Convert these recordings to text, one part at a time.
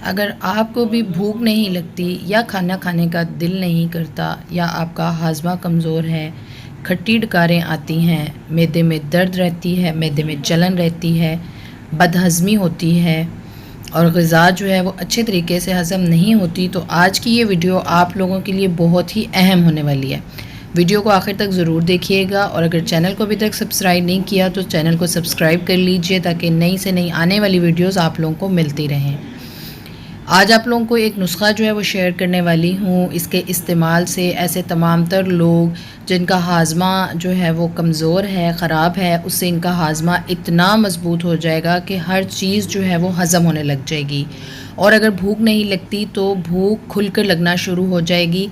अगर आपको भी भूख नहीं लगती या खाना खाने का दिल नहीं करता या आपका हाजमा कमज़ोर है, खट्टी डकारें आती हैं, मैदे में दर्द रहती है, मैदे में जलन रहती है, बदहज़मी होती है और ग़िज़ा जो है वो अच्छे तरीके से हज़म नहीं होती, तो आज की ये वीडियो आप लोगों के लिए बहुत ही अहम होने वाली है। वीडियो को आखिर तक ज़रूर देखिएगा और अगर चैनल को अभी तक सब्सक्राइब नहीं किया तो चैनल को सब्सक्राइब कर लीजिए ताकि नई से नई आने वाली वीडियोज़ आप लोगों को मिलती रहें। आज आप लोगों को एक नुस्ख़ा जो है वो शेयर करने वाली हूँ। इसके इस्तेमाल से ऐसे तमाम तर लोग जिनका हाजमा जो है वो कमज़ोर है, ख़राब है, उससे इनका हाजमा इतना मज़बूत हो जाएगा कि हर चीज़ जो है वो हज़म होने लग जाएगी। और अगर भूख नहीं लगती तो भूख खुलकर लगना शुरू हो जाएगी।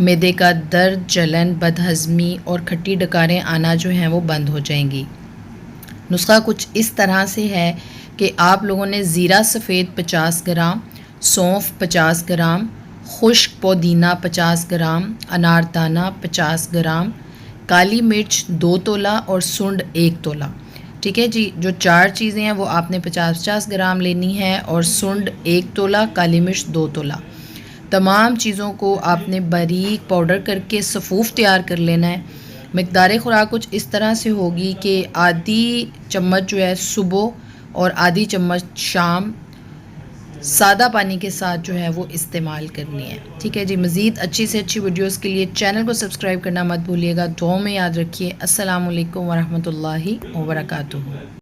मैदे का दर्द, जलन, बदहज़मी और खट्टी डकारें आना जो हैं वो बंद हो जाएंगी। नुस्ख़ा कुछ इस तरह से है कि आप लोगों ने ज़ीरा सफ़ेद 50 ग्राम, सौंफ 50 ग्राम, खुश्क पुदीना 50 ग्राम, अनारदाना 50 ग्राम, काली मिर्च 2 तोला और सुंड 1 तोला। ठीक है जी, जो 4 चीज़ें हैं वो आपने 50-50 ग्राम लेनी है और सुंड 1 तोला, काली मिर्च 2 तोला। तमाम चीज़ों को आपने बारीक पाउडर करके सफ़ूफ़ तैयार कर लेना है। मिक़दार ख़ुराक कुछ इस तरह से होगी कि आधी चम्मच जो है सुबह और आधी चम्मच शाम सादा पानी के साथ जो है वो इस्तेमाल करनी है। ठीक है जी, मज़ीद अच्छी से अच्छी वीडियोस के लिए चैनल को सब्सक्राइब करना मत भूलिएगा। दुआ में याद रखिए। अस्सलामु अलैकुम वरहमतुल्लाहि वबरकातुहू।